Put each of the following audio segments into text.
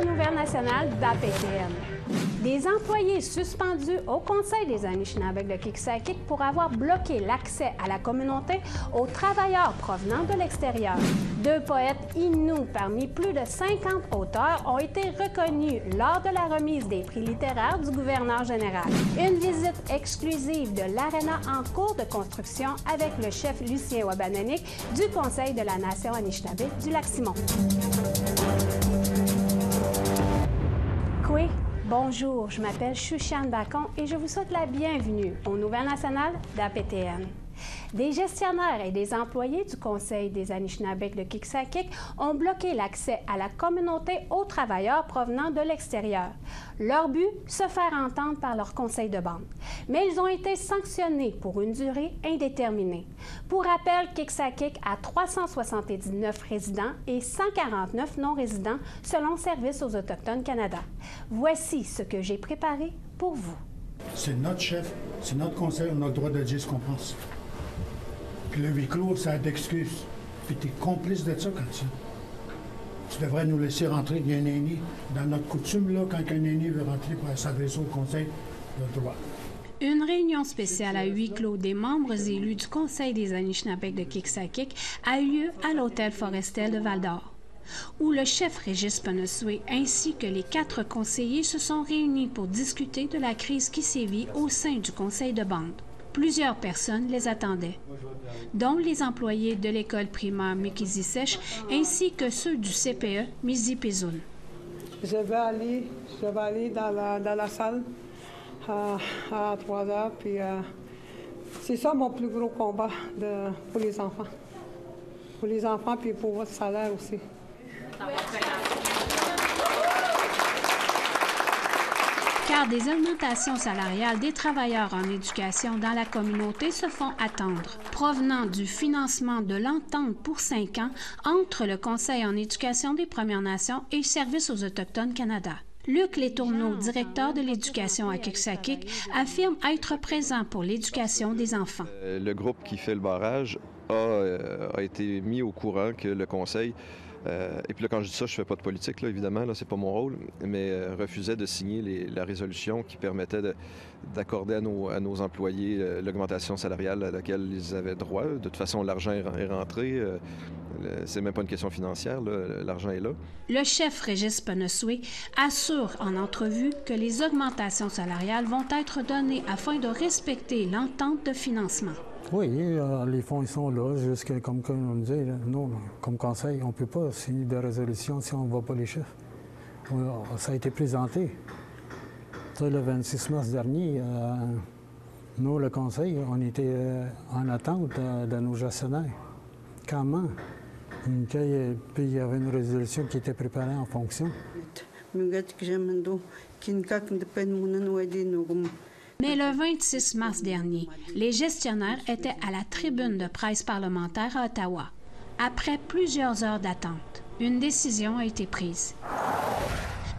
aux nouvelles nationales d'APTN. Des employés suspendus au Conseil des Anishinabek de Kiksakik pour avoir bloqué l'accès à la communauté aux travailleurs provenant de l'extérieur. 2 poètes Innu parmi plus de 50 auteurs ont été reconnus lors de la remise des prix littéraires du gouverneur général. Une visite exclusive de l'Arena en cours de construction avec le chef Lucien Wabananik du Conseil de la Nation Anishinaabe du Lac-Simon. Kwe, bonjour, je m'appelle Chouchane Bacon et je vous souhaite la bienvenue aux Nouvelles nationales d'APTN. Des gestionnaires et des employés du Conseil des Anishinabek de Kiksakik ont bloqué l'accès à la communauté aux travailleurs provenant de l'extérieur. Leur but, se faire entendre par leur conseil de bande. Mais ils ont été sanctionnés pour une durée indéterminée. Pour rappel, Kiksakik a 379 résidents et 149 non-résidents selon Service aux Autochtones Canada. Voici ce que j'ai préparé pour vous. C'est notre chef, c'est notre conseil, on a le droit de dire ce qu'on pense. Puis le huis clos, ça a d'excuses. Puis tu es complice de ça quand tu devrais nous laisser rentrer. Il y a un aîné. Dans notre coutume, là, quand un aîné veut rentrer pour s'adresser au conseil, il a le droit. Une réunion spéciale à huis clos des membres élus du Conseil des Anishinabek de Kiksakik a eu lieu à l'hôtel Forestel de Val-d'Or, où le chef Régis Penesoué ainsi que les 4 conseillers se sont réunis pour discuter de la crise qui sévit au sein du conseil de bande. Plusieurs personnes les attendaient, dont les employés de l'école primaire Mikizisech ainsi que ceux du CPE Mizi-Pizoun. Je vais aller dans la salle à 3 heures, puis c'est ça mon plus gros combat pour les enfants. Pour les enfants, puis pour votre salaire aussi. Car des augmentations salariales des travailleurs en éducation dans la communauté se font attendre, provenant du financement de l'entente pour 5 ans entre le Conseil en éducation des Premières Nations et Service aux Autochtones Canada. Luc Letourneau, directeur de l'éducation à Kiksakik, affirme être présent pour l'éducation des enfants. Le groupe qui fait le barrage a été mis au courant que le Conseil, et puis là, quand je dis ça, je ne fais pas de politique, là, évidemment, là, c'est pas mon rôle, mais refusait de signer la résolution qui permettait d'accorder à nos employés l'augmentation salariale à laquelle ils avaient droit. De toute façon, l'argent est rentré. C'est même pas une question financière, l'argent est là. Le chef Régis Penesoué assure en entrevue que les augmentations salariales vont être données afin de respecter l'entente de financement. Oui, les fonds ils sont là, juste comme on dit, nous, comme conseil, on ne peut pas signer de résolution si on ne voit pas les chiffres. Ça a été présenté. Le 26 mars dernier, nous, le conseil, on était en attente de nos gestionnaires. Comment? Puis il y avait une résolution qui était préparée en fonction. Mais le 26 mars dernier, les gestionnaires étaient à la tribune de presse parlementaire à Ottawa. Après plusieurs heures d'attente, une décision a été prise,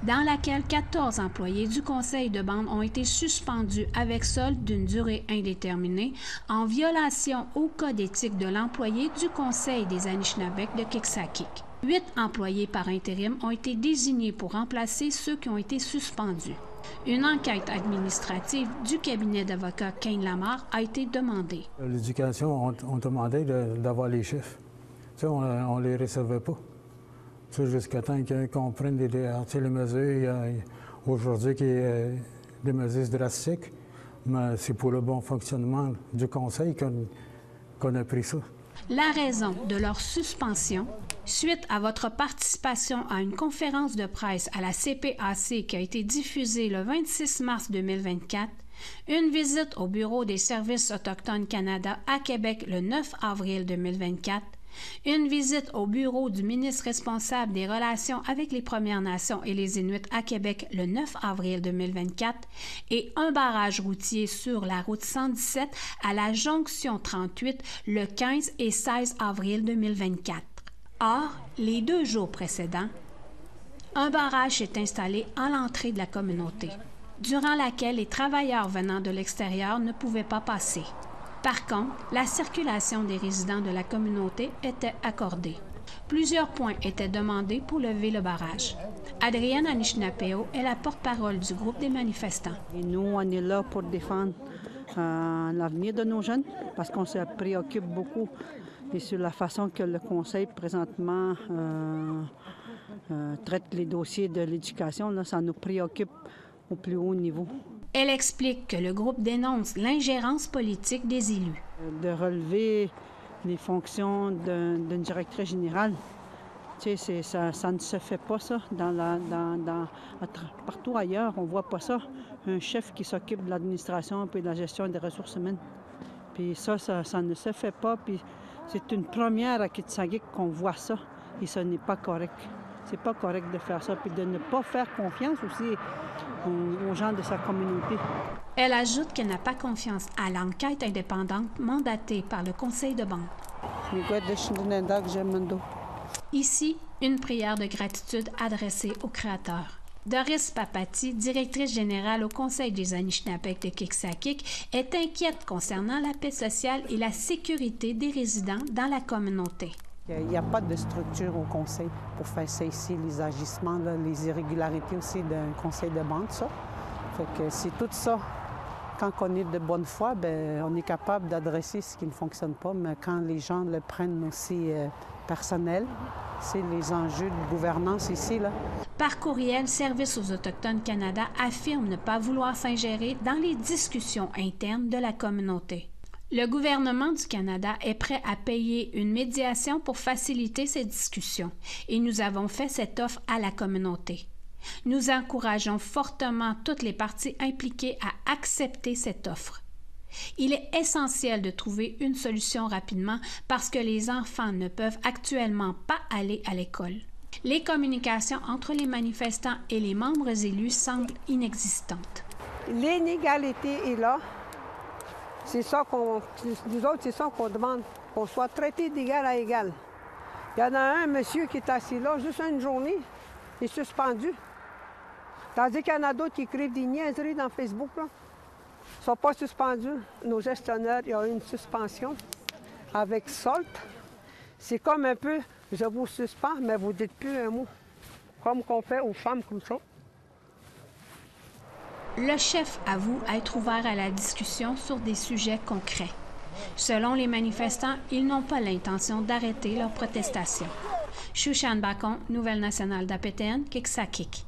dans laquelle 14 employés du conseil de bande ont été suspendus avec solde d'une durée indéterminée en violation au code éthique de l'employé du Conseil des Anishinabek de Kiksakik. 8 employés par intérim ont été désignés pour remplacer ceux qui ont été suspendus. Une enquête administrative du cabinet d'avocats Kane Lamar a été demandée. L'éducation, on demandait d'avoir les chiffres. On ne les recevait pas. Jusqu'à temps qu'on prenne les mesures, aujourd'hui, qui est des mesures drastiques, mais c'est pour le bon fonctionnement du Conseil qu'on a pris ça. La raison de leur suspension, suite à votre participation à une conférence de presse à la CPAC qui a été diffusée le 26 mars 2024, une visite au Bureau des Services autochtones Canada à Québec le 9 avril 2024, une visite au bureau du ministre responsable des relations avec les Premières Nations et les Inuits à Québec le 9 avril 2024 et un barrage routier sur la route 117 à la jonction 38 le 15 et 16 avril 2024. Or, les 2 jours précédents, un barrage est installé à l'entrée de la communauté, durant laquelle les travailleurs venant de l'extérieur ne pouvaient pas passer. Par contre, la circulation des résidents de la communauté était accordée. Plusieurs points étaient demandés pour lever le barrage. Adrienne Anishinaapeho est la porte-parole du groupe des manifestants. Et nous, on est là pour défendre l'avenir de nos jeunes parce qu'on se préoccupe beaucoup et sur la façon que le Conseil présentement traite les dossiers de l'éducation. Là, ça nous préoccupe au plus haut niveau. Elle explique que le groupe dénonce l'ingérence politique des élus. De relever les fonctions d'une directrice générale, tu sais, ça ne se fait pas, ça. Partout ailleurs, on ne voit pas ça. Un chef qui s'occupe de l'administration et de la gestion des ressources humaines. Puis ça ne se fait pas. Puis c'est une première à Kitsagik qu'on voit ça. Et ce n'est pas correct. C'est pas correct de faire ça. Puis de ne pas faire confiance aussi aux gens de sa communauté. Elle ajoute qu'elle n'a pas confiance à l'enquête indépendante mandatée par le Conseil de banque. Ici, une prière de gratitude adressée au Créateur. Doris Papati, directrice générale au Conseil des Anishinabek de Kiksakik, est inquiète concernant la paix sociale et la sécurité des résidents dans la communauté. Il n'y a pas de structure au conseil pour faire cesser les agissements, là, les irrégularités aussi d'un conseil de banque, ça. Fait que c'est tout ça. Quand on est de bonne foi, bien, on est capable d'adresser ce qui ne fonctionne pas, mais quand les gens le prennent aussi personnel, c'est les enjeux de gouvernance ici, là. Par courriel, Service aux Autochtones Canada affirme ne pas vouloir s'ingérer dans les discussions internes de la communauté. Le gouvernement du Canada est prêt à payer une médiation pour faciliter ces discussions et nous avons fait cette offre à la communauté. Nous encourageons fortement toutes les parties impliquées à accepter cette offre. Il est essentiel de trouver une solution rapidement parce que les enfants ne peuvent actuellement pas aller à l'école. Les communications entre les manifestants et les membres élus semblent inexistantes. L'inégalité est là. C'est ça nous autres, c'est ça qu'on demande, qu'on soit traité d'égal à égal. Il y en a un monsieur qui est assis là, juste une journée, il est suspendu. Tandis qu'il y en a d'autres qui écrivent des niaiseries dans Facebook, là. Ils ne sont pas suspendus. Nos gestionnaires, il y a eu une suspension avec SOLT. C'est comme un peu, je vous suspends, mais vous ne dites plus un mot. Comme qu'on fait aux femmes comme ça. Le chef avoue être ouvert à la discussion sur des sujets concrets. Selon les manifestants, ils n'ont pas l'intention d'arrêter leur protestation. Shushan Bacon, Nouvelle nationale d'Apéten, Kiksakik.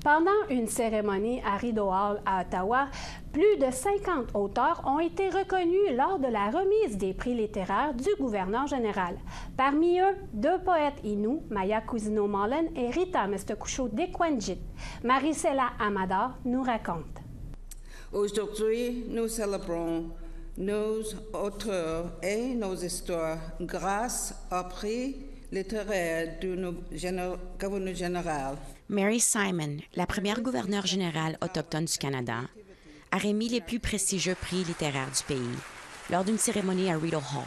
Pendant une cérémonie à Rideau Hall à Ottawa, plus de 50 auteurs ont été reconnus lors de la remise des prix littéraires du gouverneur général. Parmi eux, 2 poètes inuits, Maya Cousino-Mullen et Rita Mestakusho-Dequanjit. Maricela Amador nous raconte. Aujourd'hui, nous célébrons nos auteurs et nos histoires grâce au prix littéraire du gouverneur général. Mary Simon, la première gouverneure générale autochtone du Canada, a remis les plus prestigieux prix littéraires du pays lors d'une cérémonie à Rideau Hall.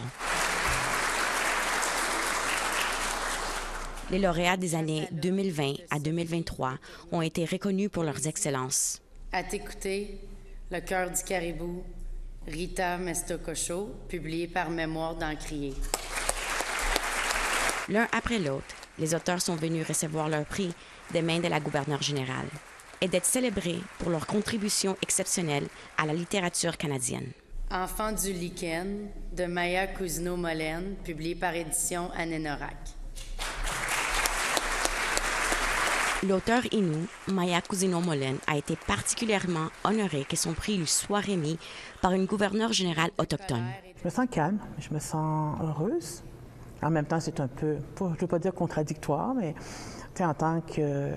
Les lauréats des années 2020 à 2023 ont été reconnus pour leurs excellences. À t'écouter, Le cœur du caribou, Rita Mestakusho, publié par Mémoire d'Encrier. L'un après l'autre, les auteurs sont venus recevoir leur prix des mains de la gouverneure générale et d'être célébrés pour leur contribution exceptionnelle à la littérature canadienne. Enfant du lichen, de Maya Cousino-Mullen, publié par Édition Anénorak. L'auteur inou, Maya Cousino-Mullen, a été particulièrement honorée que son prix lui soit remis par une gouverneure générale autochtone. Je me sens calme, je me sens heureuse. En même temps, c'est un peu, je ne veux pas dire contradictoire, mais en tant que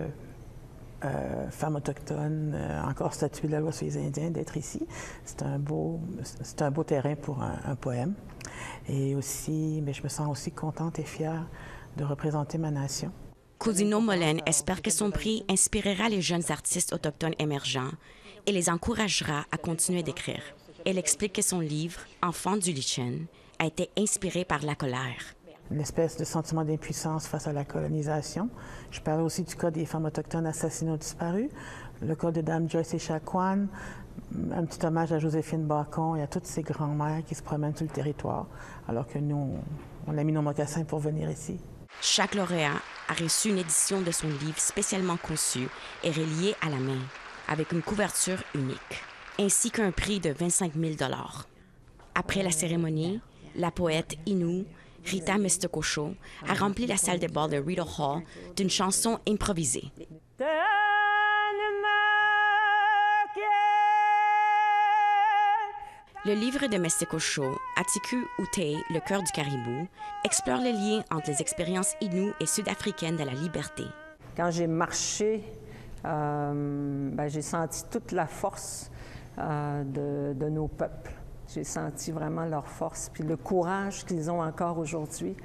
femme autochtone, encore statuée de la loi sur les Indiens, d'être ici, c'est un beau terrain pour un poème. Et aussi, mais je me sens aussi contente et fière de représenter ma nation. Cousino-Mullen espère que son prix inspirera les jeunes artistes autochtones émergents et les encouragera à continuer d'écrire. Elle explique que son livre, Enfant du lichen, a été inspiré par la colère. Une espèce de sentiment d'impuissance face à la colonisation. Je parle aussi du cas des femmes autochtones assassinées ou disparues, le cas de Dame Joyce Echaquan, un petit hommage à Joséphine Bacon et à toutes ces grands-mères qui se promènent sur le territoire, alors que nous, on a mis nos mocassins pour venir ici. Chaque lauréat a reçu une édition de son livre spécialement conçu et relié à la main, avec une couverture unique, ainsi qu'un prix de 25 000 $. Après la cérémonie, la poète Innu, Rita Mestokosho, a rempli la salle de bal de Rideau Hall d'une chanson improvisée. Le livre de Mestokosho, Atiku Utei, le cœur du caribou, explore les liens entre les expériences Innu et sud-africaines de la liberté. Quand j'ai marché, j'ai senti toute la force de nos peuples. J'ai senti vraiment leur force, puis le courage qu'ils ont encore aujourd'hui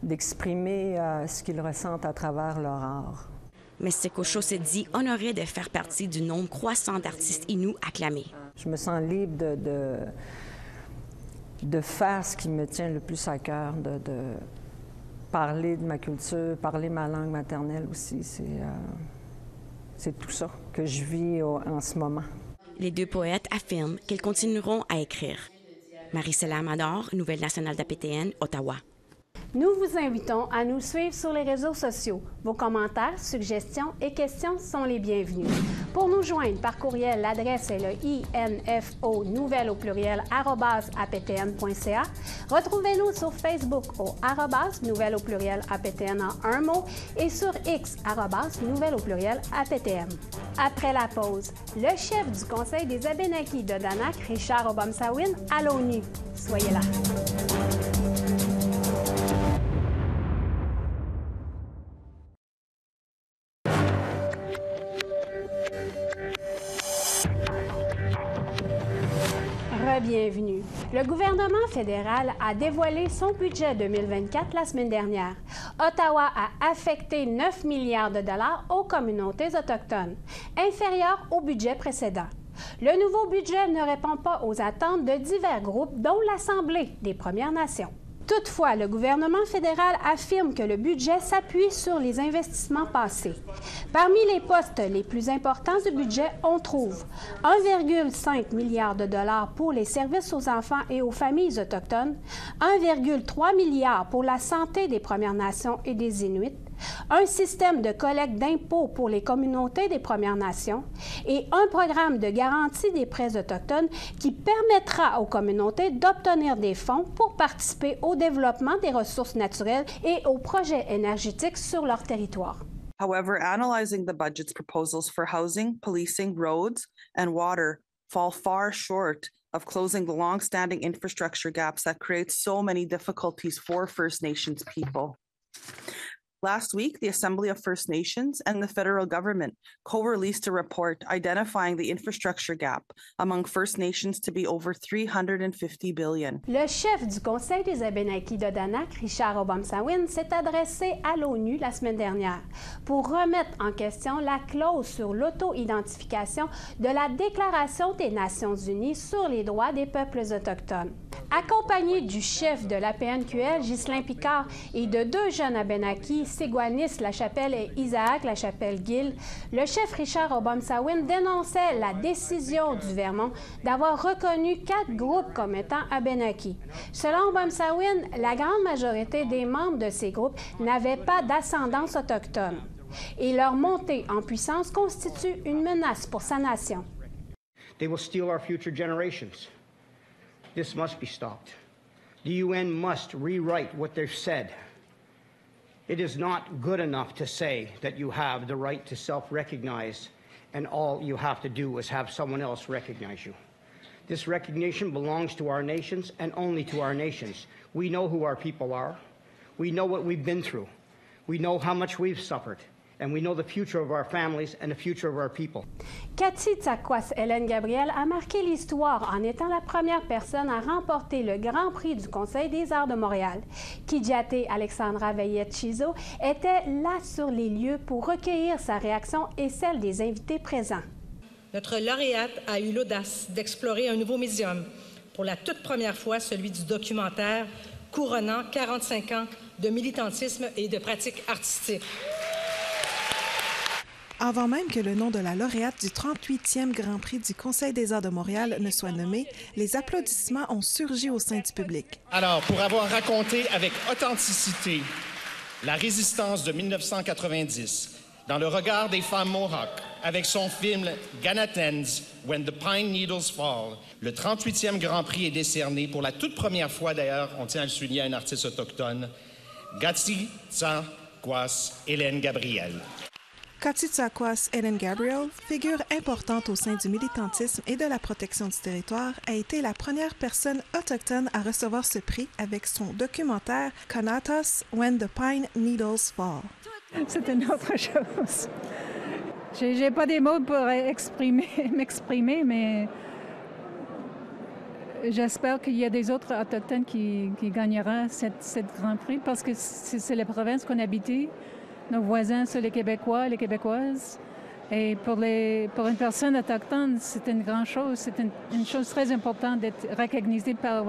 d'exprimer ce qu'ils ressentent à travers leur art. Mestokosho se dit honoré de faire partie du nombre croissant d'artistes Innu acclamés. Je me sens libre de faire ce qui me tient le plus à cœur, de parler de ma culture, parler ma langue maternelle aussi. C'est tout ça que je vis en ce moment. Les deux poètes affirment qu'ils continueront à écrire. Marie-Céla Amador, Nouvelle nationale d'APTN, Ottawa. Nous vous invitons à nous suivre sur les réseaux sociaux. Vos commentaires, suggestions et questions sont les bienvenus. Pour nous joindre par courriel, l'adresse est le info_nouvelle@aptn.ca. Retrouvez-nous sur Facebook au @nouvelle_aptn en un mot et sur X @nouvelle_aptn. Après la pause, le chef du Conseil des Abénakis de Danak, Richard Obomsawin, à l'ONU. Soyez là. Bienvenue. Le gouvernement fédéral a dévoilé son budget 2024 la semaine dernière. Ottawa a affecté 9 milliards de dollars aux communautés autochtones, inférieur au budget précédent. Le nouveau budget ne répond pas aux attentes de divers groupes, dont l'Assemblée des Premières Nations. Toutefois, le gouvernement fédéral affirme que le budget s'appuie sur les investissements passés. Parmi les postes les plus importants du budget, on trouve 1,5 milliard de dollars pour les services aux enfants et aux familles autochtones, 1,3 milliard pour la santé des Premières Nations et des Inuits, un système de collecte d'impôts pour les communautés des Premières Nations et un programme de garantie des prêts autochtones qui permettra aux communautés d'obtenir des fonds pour participer au développement des ressources naturelles et aux projets énergétiques sur leur territoire. However, analyzing the budget's proposals for housing, policing, roads, and water fall far short of closing the long-standing infrastructure gaps that create so many difficulties for First Nations people. Last week, the Assembly of First Nations and the federal government co-released a report identifying the infrastructure gap among First Nations to be over $350 billion. Le chef du Conseil des Abénakis de Danak, Richard Obomsawin, s'est adressé à l'ONU la semaine dernière pour remettre en question la clause sur l'auto-identification de la Déclaration des Nations unies sur les droits des peuples autochtones. Accompagné du chef de l'APNQL, Ghislain Picard, et de deux jeunes Abénakis, Ségouanis Lachapelle et Isaac Lachapelle-Gill, le chef Richard Obomsawin dénonçait la décision du Vermont d'avoir reconnu 4 groupes comme étant Abénakis. Selon Obomsawin, la grande majorité des membres de ces groupes n'avaient pas d'ascendance autochtone et leur montée en puissance constitue une menace pour sa nation. They will steal our future generations. This must be stopped. The UN must rewrite what they've said. It is not good enough to say that you have the right to self-recognize and all you have to do is have someone else recognize you. This recognition belongs to our nations and only to our nations. We know who our people are. We know what we've been through. We know how much we've suffered. And we know the future of our families and the future of our people. Cathy Tsakwas Hélène Gabriel a marqué l'histoire en étant la première personne à remporter le Grand Prix du Conseil des arts de Montréal. Kidiate Alexandra Veillette-Chizo était là sur les lieux pour recueillir sa réaction et celle des invités présents. Notre lauréate a eu l'audace d'explorer un nouveau médium, pour la toute première fois celui du documentaire, couronnant 45 ans de militantisme et de pratiques artistiques. Avant même que le nom de la lauréate du 38e Grand Prix du Conseil des arts de Montréal ne soit nommé, les applaudissements ont surgi au sein du public. Alors, pour avoir raconté avec authenticité la résistance de 1990 dans le regard des femmes Mohawks avec son film Ganatans, When the Pine Needles Fall. Le 38e Grand Prix est décerné pour la toute première fois, d'ailleurs, on tient à le souligner, à une artiste autochtone, Gatsitsakwas Hélène Gabriel. Gatsitsakwas Hélène Gabriel, figure importante au sein du militantisme et de la protection du territoire, a été la première personne autochtone à recevoir ce prix avec son documentaire Kanatas When the Pine Needles Fall. C'est une autre chose. J'ai pas des mots pour m'exprimer, mais j'espère qu'il y a des autres autochtones qui gagneront cette Grand Prix parce que c'est la province qu'on habite. Nos voisins sont les Québécois, les Québécoises. Et pour une personne autochtone, c'est une grande chose. C'est une chose très importante d'être recognisée par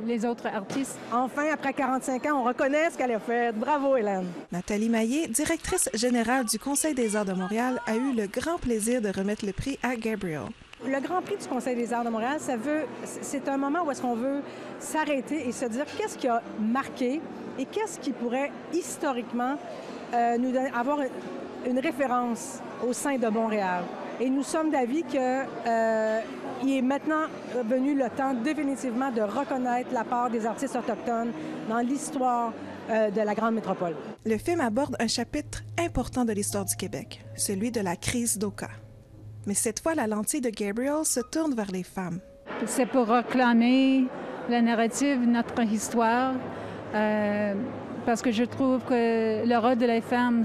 les autres artistes. Enfin, après 45 ans, on reconnaît ce qu'elle a fait. Bravo, Hélène. Nathalie Maillet, directrice générale du Conseil des arts de Montréal, a eu le grand plaisir de remettre le prix à Gabriel. Le Grand Prix du Conseil des arts de Montréal, c'est un moment où est-ce qu'on veut s'arrêter et se dire qu'est-ce qui a marqué et qu'est-ce qui pourrait historiquement nous avoir une référence au sein de Montréal. Et nous sommes d'avis qu'il est maintenant venu le temps définitivement de reconnaître la part des artistes autochtones dans l'histoire de la grande métropole. Le film aborde un chapitre important de l'histoire du Québec, celui de la crise d'Oka. Mais cette fois, la lentille de Gabriel se tourne vers les femmes. C'est pour réclamer la narrative de notre histoire, parce que je trouve que le rôle de les femmes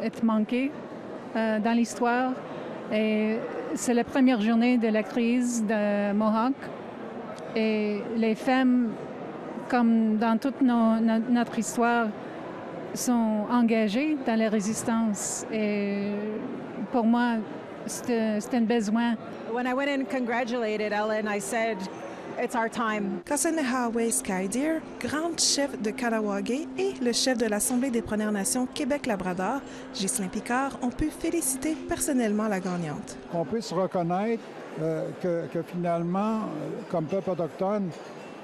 est manqué dans l'histoire. Et c'est la première journée de la crise de Mohawk. Et les femmes, comme dans toute notre histoire, sont engagées dans la résistance. Et pour moi, c'est un besoin. When I went and congratulated Ellen, I said, it's our time. Kasanehawe Skydeer, grande chef de Kahnawake et le chef de l'Assemblée des Premières Nations Québec-Labrador, Ghislain Picard, ont pu féliciter personnellement la gagnante. On puisse reconnaître que finalement, comme peuple autochtone,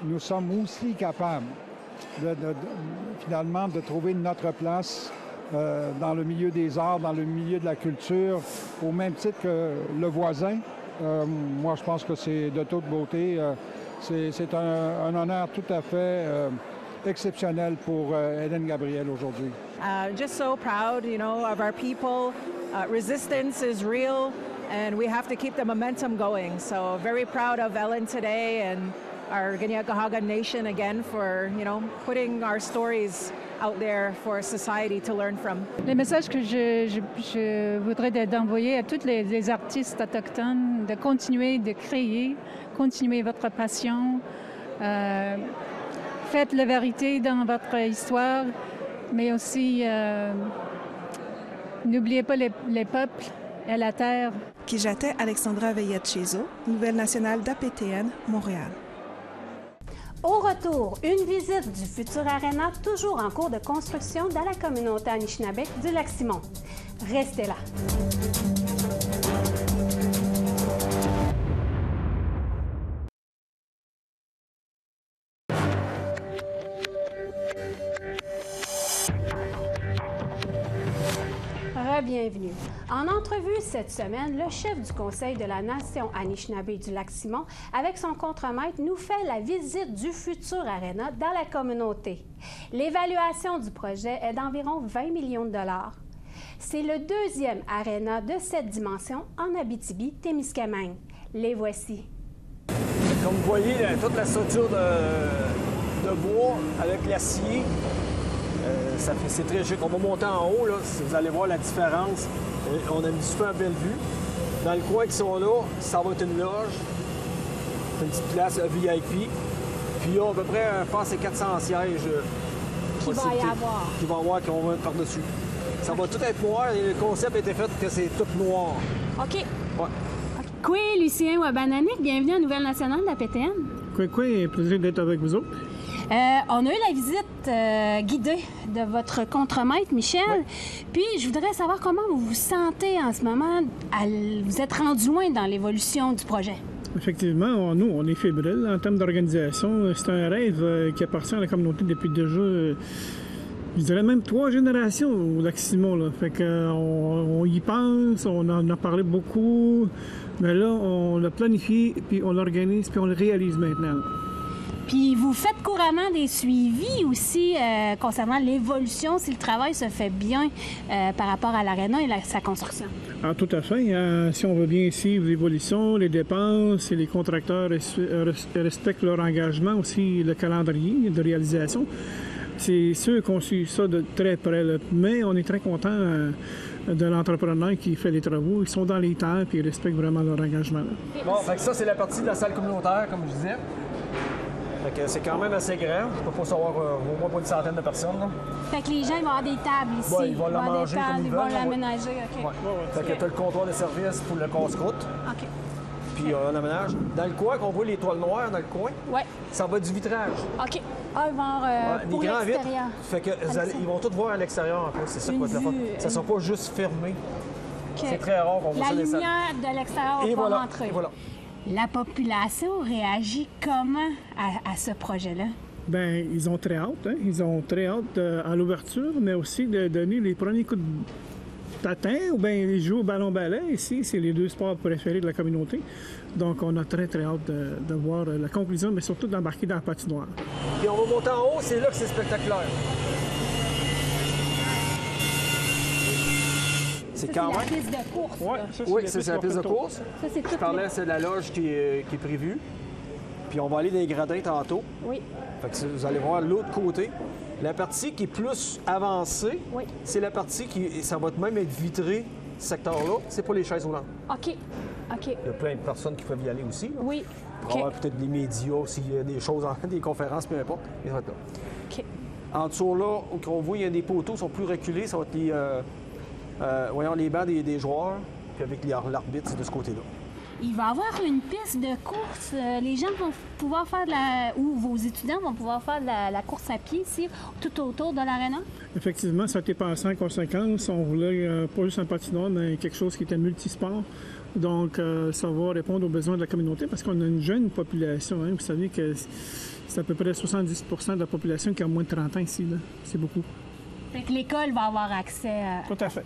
nous sommes aussi capables finalement de trouver notre place dans le milieu des arts, dans le milieu de la culture, au même titre que le voisin. Moi, je pense que c'est de toute beauté. C'est un honneur tout à fait exceptionnel pour Hélène Gabriel aujourd'hui. Just so proud, of our people. Resistance is real, and we have to keep the momentum going. So very proud of Ellen today and our Kanien'kehá:ka Nation again for, putting our stories out there for society to learn from. Le message que je voudrais d'envoyer à tous les artistes autochtones, de continuer de créer, continuer votre passion, faites la vérité dans votre histoire, mais aussi n'oubliez pas les peuples et la terre. Kijate Alexandra Veillet-Chezo, Nouvelle nationale d'APTN, Montréal. Au retour, une visite du futur Aréna, toujours en cours de construction dans la communauté Anishinaabe du Lac-Simon. Restez là. Bienvenue. En entrevue cette semaine, le chef du Conseil de la Nation Anishinaabe du Lac-Simon, avec son contremaître, nous fait la visite du futur Aréna dans la communauté. L'évaluation du projet est d'environ 20 millions de dollars. C'est le deuxième Aréna de cette dimension en Abitibi-Témiscamingue. Les voici. Comme vous voyez, toute la structure de bois avec l'acier, c'est très chic. On va monter en haut, là, vous allez voir la différence. On a une super belle vue. Dans le coin qui sont là, ça va être une loge. C'est une petite place VIP. Puis il y a à peu près, je pense, 400 sièges. Qui va y avoir. Qui va y avoir, qu'on va mettre par-dessus. Ça va tout être noir et le concept a été fait que c'est tout noir. OK. Ouais. Kwe, Lucien Wabananik, bienvenue à Nouvelle nationale de la PTN. Kwe, plaisir d'être avec vous autres. On a eu la visite guidée de votre contremaître, Michel. Oui. Puis, je voudrais savoir comment vous vous sentez en ce moment. Vous êtes rendu loin dans l'évolution du projet. Effectivement, nous, on est fébriles en termes d'organisation. C'est un rêve qui appartient à la communauté depuis déjà, je dirais même 3 générations au Lac-Simon. Là. Fait qu'on y pense, on en a parlé beaucoup, mais là, on l'a planifié, puis on l'organise, puis on le réalise maintenant. Puis vous faites couramment des suivis aussi concernant l'évolution, si le travail se fait bien par rapport à l'aréna et sa construction. Ah, tout à fait. Si on veut bien suivre l'évolution, les dépenses et les contracteurs respectent leur engagement, aussi le calendrier de réalisation. C'est sûr qu'on suit ça de très près, là. Mais on est très content de l'entrepreneur qui fait les travaux. Ils sont dans les temps et ils respectent vraiment leur engagement. Là. Bon, fait que ça, c'est la partie de la salle communautaire, comme je disais. Fait que c'est quand même assez grand. Je peux pas savoir au moins pas une centaine de personnes. Là. Fait que les gens ils vont avoir des tables ici. Ouais, ils vont la manger comme ils vont l'aménager. OK. Ouais. Fait que tu as le comptoir de service pour le casse-croûte. OK. Puis on aménage. Dans le coin, qu'on voit les toiles noires dans le coin, ça va du vitrage. OK. Ah, ils vont pour l'extérieur. Fait que ils vont tous voir à l'extérieur en plus. C'est ça qui va être la fun. Ça ne sera pas juste fermé. Okay. C'est très rare qu'on voit ça. La lumière de l'extérieur va rentrer. Et voilà. La population réagit comment à ce projet-là? Bien, ils ont très hâte. Hein? Ils ont très hâte à l'ouverture, mais aussi de donner les premiers coups de patin ou bien jouer au ballon-ballet. Ici, c'est les 2 sports préférés de la communauté. Donc, on a très, très hâte de voir la conclusion, mais surtout d'embarquer dans la patinoire. Puis on va monter en haut, c'est là que c'est spectaculaire. C'est quand même... la piste de course. Oui, c'est la piste de course. Ça, c'est Je parlais, c'est la loge qui est prévue. Puis on va aller dans les gradins tantôt. Oui. Fait que vous allez voir l'autre côté. La partie qui est plus avancée, c'est la partie qui... Ça va même être vitré, ce secteur-là. C'est pas les chaises roulantes. OK. Il y a plein de personnes qui peuvent y aller aussi. Là. Oui. Pour avoir peut-être des médias, s'il y a des choses, des conférences, peu importe. Ils vont être là. OK. En dessous, là, où on voit, il y a des poteaux qui sont plus reculés. Ça va être les... voyons les bancs des joueurs, puis avec l'arbitre, c'est de ce côté-là. Il va y avoir une piste de course. Les gens vont pouvoir faire ou vos étudiants vont pouvoir faire la course à pied ici, tout autour de l'aréna? Effectivement, ça a été pensé en conséquence. On voulait pas juste un patinoire, mais quelque chose qui était multisport. Donc, ça va répondre aux besoins de la communauté parce qu'on a une jeune population. Hein. Vous savez que c'est à peu près 70 % de la population qui a moins de 30 ans ici. C'est beaucoup. Fait que l'école va avoir accès à... Tout à fait.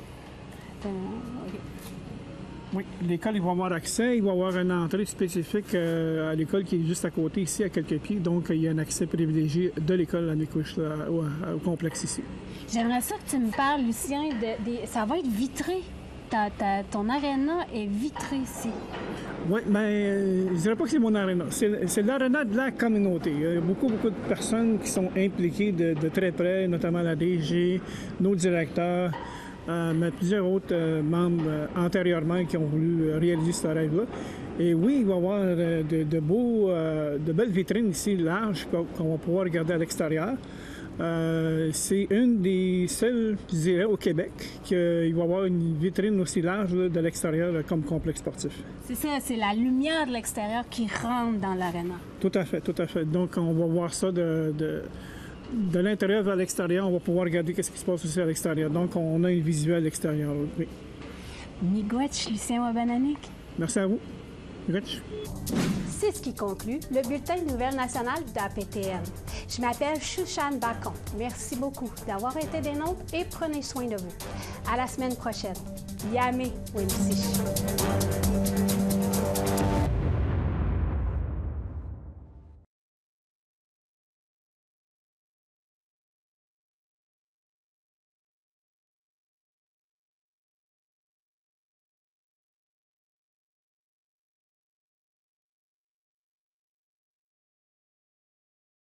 Oui, l'école, ils vont avoir accès. Il va y avoir une entrée spécifique à l'école qui est juste à côté, ici, à quelques pieds. Donc, il y a un accès privilégié de l'école à Micouche, au complexe ici. J'aimerais ça que tu me parles, Lucien, ça va être vitré. Ton aréna est vitré ici. Oui, mais je dirais pas que c'est mon aréna. C'est l'aréna de la communauté. Il y a beaucoup de personnes qui sont impliquées de très près, notamment la DG, nos directeurs, mais plusieurs autres membres antérieurement qui ont voulu réaliser ce rêve-là. Et oui, il va y avoir de belles vitrines ici, larges, qu'on va pouvoir regarder à l'extérieur. C'est une des seules, je dirais, au Québec qu'il va y avoir une vitrine aussi large là, de l'extérieur comme complexe sportif. C'est ça, c'est la lumière de l'extérieur qui rentre dans l'aréna. Tout à fait, tout à fait. Donc, on va voir ça de l'intérieur vers l'extérieur. On va pouvoir regarder ce qui se passe aussi à l'extérieur. Donc, on a une visuel à l'extérieur, oui. Miigwech, Lucien Wabananik. Merci à vous. Miigwech. C'est ce qui conclut le bulletin de nouvelles nationales de la PTN. Je m'appelle Shushan Bacon. Merci beaucoup d'avoir été des nôtres et prenez soin de vous. À la semaine prochaine. Yame Wimsich.